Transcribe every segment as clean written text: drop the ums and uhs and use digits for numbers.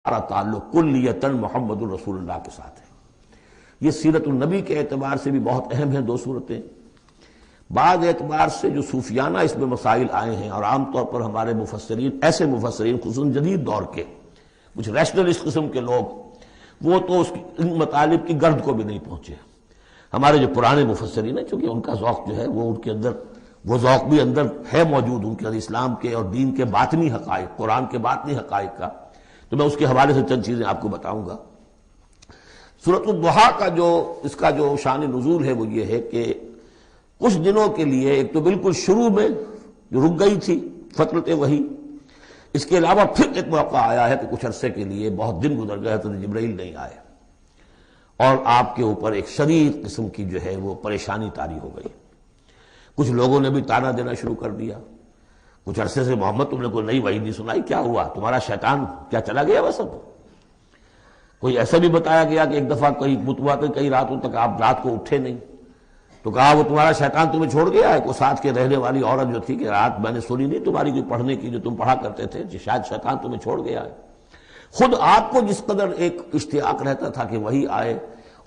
ہمارا تعلق کلیتاً محمد الرسول اللہ کے ساتھ ہے۔ یہ سیرت النبی کے اعتبار سے بھی بہت اہم ہیں دو صورتیں۔ بعض اعتبار سے جو صوفیانہ اس میں مسائل آئے ہیں، اور عام طور پر ہمارے مفسرین، ایسے مفسرین خصوصاً جدید دور کے کچھ ریشنلسٹ قسم کے لوگ، وہ تو ان مطالب کی گرد کو بھی نہیں پہنچے۔ ہمارے جو پرانے مفسرین ہیں، چونکہ ان کا ذوق جو ہے وہ ان کے اندر، وہ ذوق بھی اندر ہے موجود ان کے اسلام کے اور دین کے باطنی حقائق، قرآن کے باطنی حقائق کا، تو میں اس کے حوالے سے چند چیزیں آپ کو بتاؤں گا۔ سورۃ الضحیٰ کا اس کا جو شان نزول ہے وہ یہ ہے کہ کچھ دنوں کے لیے، ایک تو بالکل شروع میں جو رک گئی تھی فترت وحی، اس کے علاوہ پھر ایک موقع آیا ہے کہ کچھ عرصے کے لیے بہت دن گزر گئے حضرت جبرائیل نہیں آئے، اور آپ کے اوپر ایک شدید قسم کی جو ہے وہ پریشانی طاری ہو گئی۔ کچھ لوگوں نے بھی طعنہ دینا شروع کر دیا، کچھ عرصے سے محمد تم نے کوئی نئی وحی نہیں سنائی، کیا ہوا تمہارا شیطان کیا چلا گیا بس اب؟ کوئی ایسا بھی بتایا گیا کہ ایک دفعہ کئی راتوں تک آپ رات کو اٹھے نہیں، تو کہا وہ تمہارا شیطان تمہیں چھوڑ گیا ہے۔ کوئی ساتھ کے رہنے والی عورت جو تھی کہ رات میں نے سنی نہیں تمہاری کوئی پڑھنے کی جو تم پڑھا کرتے تھے، شاید شیطان تمہیں چھوڑ گیا ہے۔ خود آپ کو جس قدر ایک اشتیاق رہتا تھا کہ وہی آئے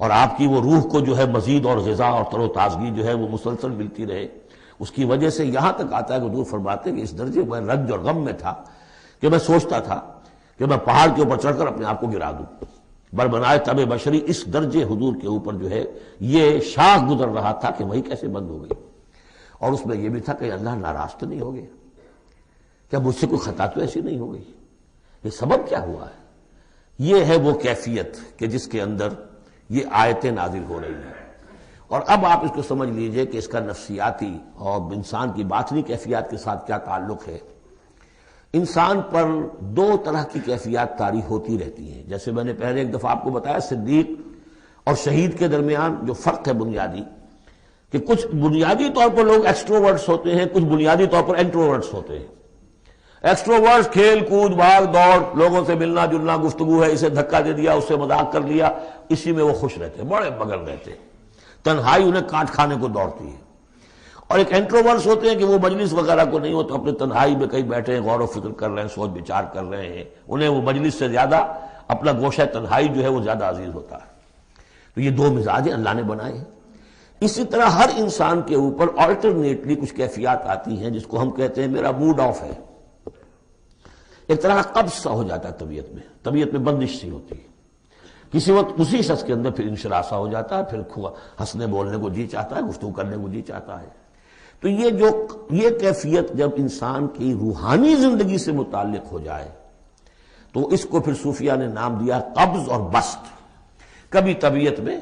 اور آپ کی وہ روح کو جو ہے مزید اور غذا اور تر و تازگی جو ہے وہ مسلسل ملتی رہے، اس کی وجہ سے یہاں تک آتا ہے کہ حضور فرماتے ہیں کہ اس درجے میں رنج اور غم میں تھا کہ میں سوچتا تھا کہ میں پہاڑ کے اوپر چڑھ کر اپنے آپ کو گرا دوں۔ بربنائے تب بشری، اس درجے حضور کے اوپر جو ہے یہ شاخ گزر رہا تھا کہ وہی کیسے بند ہو گئی۔ اور اس میں یہ بھی تھا کہ اللہ ناراض تو نہیں ہو گیا، کیا مجھ سے کوئی خطا تو ایسی نہیں ہو گئی، یہ سبب کیا ہوا ہے؟ یہ ہے وہ کیفیت کہ جس کے اندر یہ آیتیں نازل ہو رہی ہیں۔ اور اب آپ اس کو سمجھ لیجئے کہ اس کا نفسیاتی اور انسان کی باطنی کیفیات کے ساتھ کیا تعلق ہے۔ انسان پر دو طرح کی کیفیات طاری ہوتی رہتی ہیں، جیسے میں نے پہلے ایک دفعہ آپ کو بتایا صدیق اور شہید کے درمیان جو فرق ہے بنیادی، کہ کچھ بنیادی طور پر لوگ ایکسٹروورٹس ہوتے ہیں، کچھ بنیادی طور پر انٹروورٹس ہوتے ہیں۔ ایکسٹروورٹس کھیل کود بھاگ دوڑ، لوگوں سے ملنا جلنا، گفتگو ہے، اسے دھکا دے دیا، اس سے مذاق کر لیا، اسی میں وہ خوش رہتے ہیں، بڑے مگن رہتے ہیں، تنہائی انہیں کانٹ کھانے کو دوڑتی ہے۔ اور ایک انٹروورٹس ہوتے ہیں کہ وہ مجلس وغیرہ کو نہیں ہو تو اپنے تنہائی میں کہیں بیٹھے ہیں، غور و فکر کر رہے ہیں، سوچ بچار کر رہے ہیں، انہیں وہ مجلس سے زیادہ اپنا گوشہ تنہائی جو ہے وہ زیادہ عزیز ہوتا ہے۔ تو یہ دو مزاج اللہ نے بنائے ہیں۔ اسی طرح ہر انسان کے اوپر آلٹرنیٹلی کچھ کیفیات آتی ہیں جس کو ہم کہتے ہیں میرا موڈ آف ہے۔ ایک طرح کا قبض سا ہو جاتا ہے طبیعت میں بندش سی ہوتی ہے، کسی وقت اسی شخص کے اندر پھر انشراح سا ہو جاتا ہے، پھر ہنسنے بولنے کو جی چاہتا ہے، گفتگو کرنے کو جی چاہتا ہے۔ تو یہ کیفیت جب انسان کی روحانی زندگی سے متعلق ہو جائے تو اس کو پھر صوفیہ نے نام دیا قبض اور بسط۔ کبھی طبیعت میں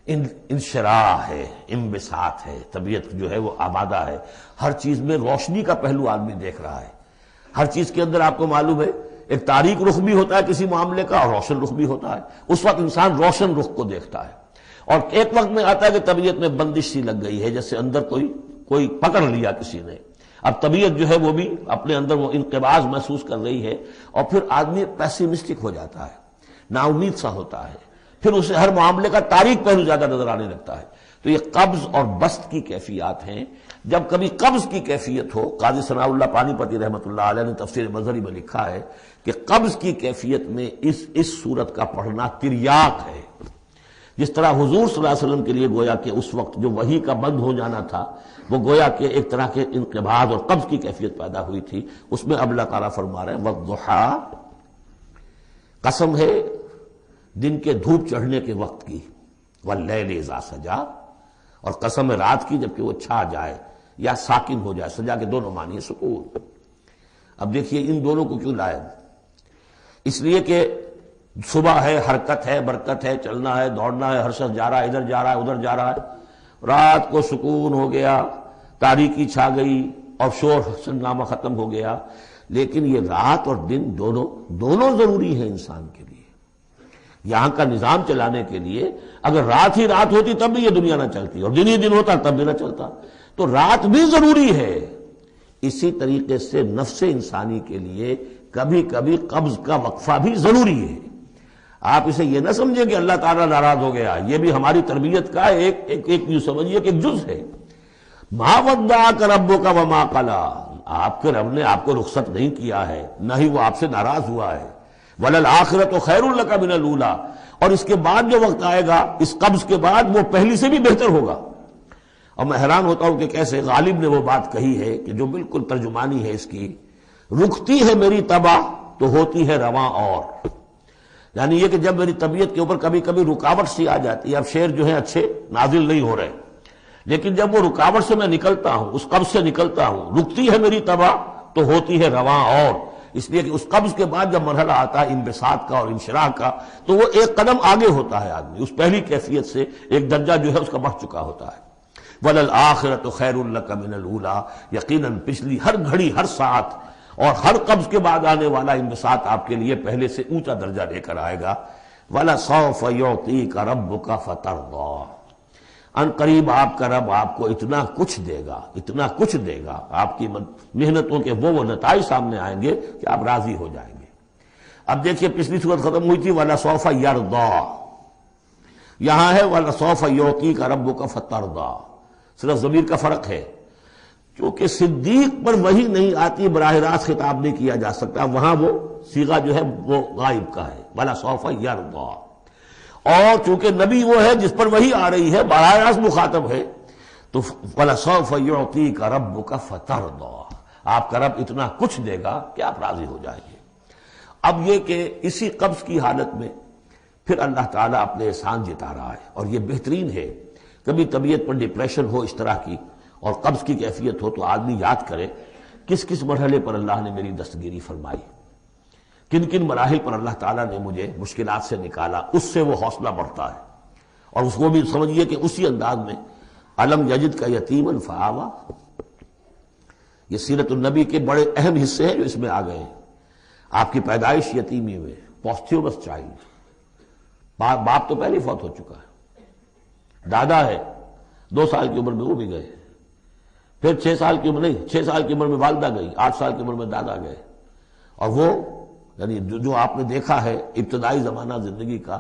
انشراح ہے، انبساط ہے، طبیعت جو ہے وہ آبادہ ہے، ہر چیز میں روشنی کا پہلو آدمی دیکھ رہا ہے، ہر چیز کے اندر آپ کو معلوم ہے ایک تاریک رخ بھی ہوتا ہے کسی معاملے کا اور روشن رخ بھی ہوتا ہے، اس وقت انسان روشن رخ کو دیکھتا ہے۔ اور ایک وقت میں آتا ہے کہ طبیعت میں بندش سی لگ گئی ہے، جیسے اندر کوئی پکڑ لیا کسی نے، اب طبیعت جو ہے وہ بھی اپنے اندر وہ انقباض محسوس کر رہی ہے، اور پھر آدمی پیسیمسٹک ہو جاتا ہے، نا امید سا ہوتا ہے، پھر اسے ہر معاملے کا تاریک پہلو زیادہ نظر آنے لگتا ہے۔ تو یہ قبض اور بسط کی کیفیات ہیں۔ جب کبھی قبض کی کیفیت ہو، قاضی ثناء اللہ پانی پتی رحمۃ اللہ علیہ نے تفسیر مظہری میں لکھا ہے کہ قبض کی کیفیت میں اس صورت کا پڑھنا تریاق ہے۔ جس طرح حضور صلی اللہ علیہ وسلم کے لیے گویا کہ اس وقت جو وحی کا بند ہو جانا تھا وہ گویا کہ ایک طرح کے انقباض اور قبض کی کیفیت پیدا ہوئی تھی، اس میں اب اللہ تعالیٰ فرما رہے ہیں والضحیٰ، قسم ہے دن کے دھوپ چڑھنے کے وقت کی، واللیل اذا سجا، اور قسم ہے رات کی جبکہ وہ چھا جائے یا ساکن ہو جائے، سجا کے دونوں معنی ہے سکون۔ اب دیکھیے ان دونوں کو کیوں لائے؟ اس لیے کہ صبح ہے، حرکت ہے، برکت ہے، چلنا ہے، دوڑنا ہے، ہر شخص جا رہا ہے، ادھر جا رہا ہے، ادھر جا رہا ہے۔ رات کو سکون ہو گیا، تاریکی چھا گئی اور شور ہنگامہ ختم ہو گیا۔ لیکن یہ رات اور دن دونوں ضروری ہیں انسان کے لیے۔ یہاں کا نظام چلانے کے لیے اگر رات ہی رات ہوتی تب بھی یہ دنیا نہ چلتی، اور دن ہی دن ہوتا تب بھی نہ چلتا، تو رات بھی ضروری ہے۔ اسی طریقے سے نفس انسانی کے لیے کبھی کبھی قبض کا وقفہ بھی ضروری ہے۔ آپ اسے یہ نہ سمجھیں کہ اللہ تعالیٰ ناراض ہو گیا، یہ بھی ہماری تربیت کا ایک یوں سمجھیے کہ ایک جز ہے۔ ما ودعک ربک وما قلی، آپ کے رب نے آپ کو رخصت نہیں کیا ہے، نہ ہی وہ آپ سے ناراض ہوا ہے۔ وَلَلْآخِرَةُ خَيْرٌ لَكَ مِنَ الْأُولَىٰ، اور اس کے بعد جو وقت آئے گا اس قبض کے بعد وہ پہلی سے بھی بہتر ہوگا۔ اور میں حیران ہوتا ہوں کہ کیسے غالب نے وہ بات کہی ہے کہ جو بالکل ترجمانی ہے اس کی، رکتی ہے میری طبع تو ہوتی ہے رواں اور، یعنی یہ کہ جب میری طبیعت کے اوپر کبھی کبھی رکاوٹ سی آ جاتی ہے، اب شعر جو ہے اچھے نازل نہیں ہو رہے، لیکن جب وہ رکاوٹ سے میں نکلتا ہوں، اس قبض سے نکلتا ہوں، رکتی ہے میری طبع تو ہوتی ہے رواں اور، اس لیے کہ اس قبض کے بعد جب مرحلہ آتا ہے انبساط کا اور انشراح کا تو وہ ایک قدم آگے ہوتا ہے آدمی، اس پہلی کیفیت سے ایک درجہ جو ہے اس کا بڑھ چکا ہوتا ہے۔ وَلَلْآخِرَةُ خَيْرٌ لَكَ مِنَ الْأُولَىٰ، یقیناً پچھلی ہر گھڑی، ہر ساعت اور ہر قبض کے بعد آنے والا انبساط آپ کے لیے پہلے سے اونچا درجہ لے کر آئے گا۔ وَلَسَوْفَ يُعْطِيكَ رَبُّكَ فَتَرْضَىٰ، ان قریب آپ کا رب آپ کو اتنا کچھ دے گا، اتنا کچھ دے گا، آپ کی محنتوں کے وہ نتائج سامنے آئیں گے کہ آپ راضی ہو جائیں گے۔ اب دیکھیے پچھلی صورت ختم ہوئی تھی وَلَسَوْفَ يَرْضَىٰ، یہاں ہے وَلَسَوْفَ يُعْطِيكَ رَبُّكَ فَتَرْضَىٰ، صرف ضمیر کا فرق ہے، چونکہ صدیق پر وہی نہیں آتی براہ راست خطاب نہیں کیا جا سکتا، وہاں وہ صیغہ جو ہے وہ غائب کا ہے، وَلَسَوْفَ يَرْضَىٰ، اور چونکہ نبی وہ ہے جس پر وہی آ رہی ہے، براہ راست مخاطب ہے، تو وَلَسَوْفَ يُعْطِيكَ رَبُّكَ فَتَرْضَىٰ، آپ کا رب اتنا کچھ دے گا کہ آپ راضی ہو جائیں گے۔ اب یہ کہ اسی قبض کی حالت میں پھر اللہ تعالیٰ اپنے احسان جتا رہا ہے، اور یہ بہترین ہے۔ کبھی طبیعت پر ڈپریشن ہو اس طرح کی اور قبض کی کیفیت ہو تو آدمی یاد کرے کس کس مرحلے پر اللہ نے میری دستگیری فرمائی، کن کن مراحل پر اللہ تعالیٰ نے مجھے مشکلات سے نکالا، اس سے وہ حوصلہ بڑھتا ہے۔ اور اس کو بھی سمجھیے کہ اسی انداز میں الم یجد کا یتیما فآویٰ، یہ سیرت النبی کے بڑے اہم حصے ہیں جو اس میں آ گئے ہیں۔ آپ کی پیدائش یتیمی میں، پوسٹیومس چائلڈ، باپ تو پہلے فوت ہو چکا ہے، دادا ہے 2 سال کی عمر میں وہ بھی گئے، پھر 6 سال کی عمر نہیں 6 سال کی عمر میں والدہ گئی، 8 سال کی عمر میں دادا گئے، اور وہ یعنی جو آپ نے دیکھا ہے ابتدائی زمانہ زندگی کا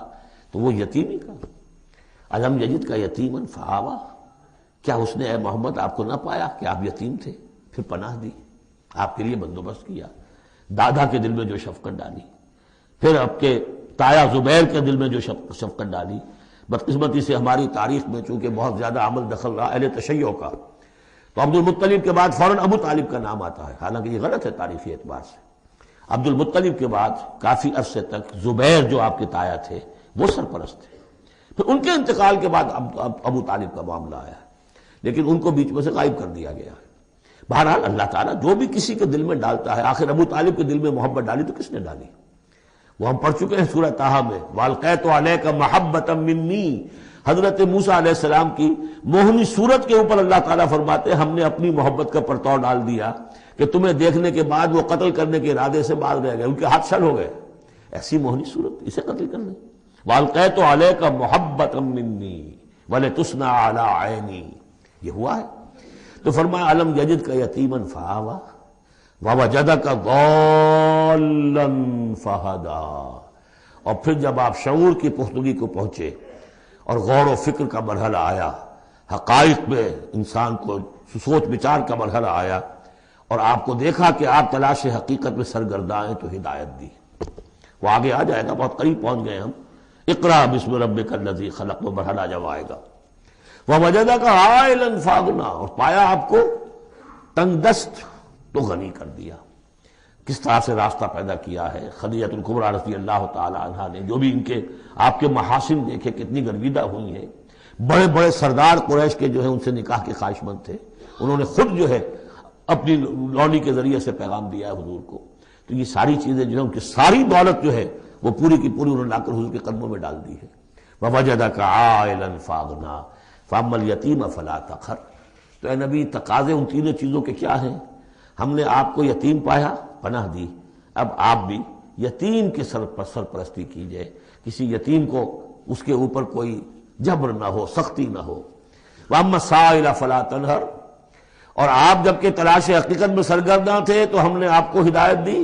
تو وہ یتیمی کا۔ الم یجد کا یتیما فآویٰ، کیا اس نے اے محمد آپ کو نہ پایا کہ آپ یتیم تھے، پھر پناہ دی، آپ کے لیے بندوبست کیا، دادا کے دل میں جو شفقت ڈالی، پھر آپ کے تایا زبیر کے دل میں جو شفقت ڈالی۔ بدقسمتی سے ہماری تاریخ میں چونکہ بہت زیادہ عمل دخل رہا اہل تشیع کا، تو عبد المطلب کے بعد فوراً ابو طالب کا نام آتا ہے، حالانکہ یہ غلط ہے تاریخی اعتبار سے۔ عبد المطلب کے بعد کافی عرصے تک زبیر جو آپ کے تایا تھے وہ سرپرست تھے، پھر ان کے انتقال کے بعد ابو طالب کا معاملہ آیا، لیکن ان کو بیچ میں سے غائب کر دیا گیا ہے۔ بہرحال اللہ تعالیٰ جو بھی کسی کے دل میں ڈالتا ہے، آخر ابو طالب کے دل میں محبت ڈالی تو کس نے ڈالی؟ وہ ہم پڑھ چکے ہیں سورہ طٰہٰ میں، وَأَلْقَيْتُ عَلَيْكَ مَحَبَّةً مِّنِّي، حضرت موسیٰ علیہ السلام کی موہنی صورت کے اوپر اللہ تعالیٰ فرماتے ہیں ہم نے اپنی محبت کا پرتو ڈال دیا کہ تمہیں دیکھنے کے بعد وہ قتل کرنے کے ارادے سے باز رہ گئے، ان کے ہاتھ شل ہو گئے، ایسی موہنی صورت اسے قتل کر لیں۔ وَأَلْقَيْتُ عَلَيْكَ مَحَبَّةً مِّنِّي وَلِتُصْنَعَ عَلَىٰ عَيْنِي، یہ ہوا ہے۔ تو فرمایا الم یجد کا یتیما فآویٰ ووجدک ضالا فہدیٰ، اور پھر جب آپ شعور کی پختگی کو پہنچے اور غور و فکر کا مرحلہ آیا، حقائق میں انسان کو سوچ بچار کا مرحلہ آیا، اور آپ کو دیکھا کہ آپ تلاش حقیقت میں سرگرداں ہیں تو ہدایت دی۔ وہ آگے آ جائے گا، بہت قریب پہنچ گئے ہم، اقرأ بسم ربک الذی خلق، وہ مرحلہ جب آئے گا۔ ووجدک عائلا فاغنیٰ، اور پایا آپ کو تنگ دست تو غنی کر دیا۔ کس طرح سے راستہ پیدا کیا ہے خدیجہ الکبریٰ رضی اللہ تعالی عنہا نے، جو بھی ان کے آپ کے محاسن دیکھے کتنی گرویدہ ہوئی ہیں۔ بڑے بڑے سردار قریش کے جو ہے ان سے نکاح کے خواہش مند تھے، انہوں نے خود جو ہے اپنی لونی کے ذریعے سے پیغام دیا ہے حضور کو۔ تو یہ ساری چیزیں جو ہے ان کی ساری دولت جو ہے وہ پوری کی پوری انہوں نے لا کر حضور کے قدموں میں ڈال دی ہے۔ وَوَجَدَكَ عَائِلًا فَأَغْنَىٰ فَأَمَّا الْيَتِيمَ فَلَا تَقْهَرْ، تو اے نبی تقاضے ان تینوں چیزوں کے کیا ہیں؟ ہم نے آپ کو یتیم پایا، پناہ دی، اب آپ بھی یتیم کے سرپرستی کیجئے، کسی یتیم کو اس کے اوپر کوئی جبر نہ ہو، سختی نہ ہو۔ وَأَمَّا السَّائِلَ فَلَا تَنْهَرْ، اور آپ جب کہ تلاش حقیقت میں سرگرداں تھے تو ہم نے آپ کو ہدایت دی،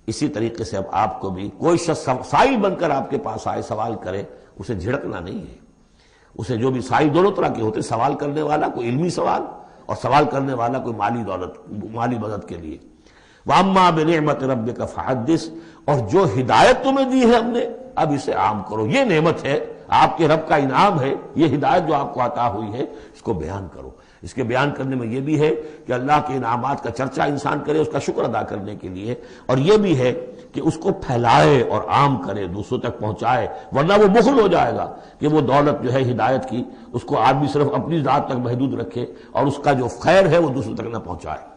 اسی طریقے سے اب آپ کو بھی کوئی شخص سائل بن کر آپ کے پاس آئے سوال کرے، اسے جھڑکنا نہیں ہے۔ اسے جو بھی سائل دونوں طرح کے ہوتے، سوال کرنے والا کوئی علمی سوال اور سوال کرنے والا کوئی مالی دولت، مالی مدد کے لیے۔ وَأَمَّا بِنِعْمَةِ رَبِّكَ فَحَدِّثْ، اور جو ہدایت تمہیں دی ہے ہم نے اب اسے عام کرو، یہ نعمت ہے، آپ کے رب کا انعام ہے، یہ ہدایت جو آپ کو عطا ہوئی ہے اس کو بیان کرو۔ اس کے بیان کرنے میں یہ بھی ہے کہ اللہ کے انعامات کا چرچا انسان کرے اس کا شکر ادا کرنے کے لیے، اور یہ بھی ہے کہ اس کو پھیلائے اور عام کرے، دوسروں تک پہنچائے، ورنہ وہ بخل ہو جائے گا کہ وہ دولت جو ہے ہدایت کی اس کو آدمی صرف اپنی ذات تک محدود رکھے اور اس کا جو خیر ہے وہ دوسروں تک نہ پہنچائے۔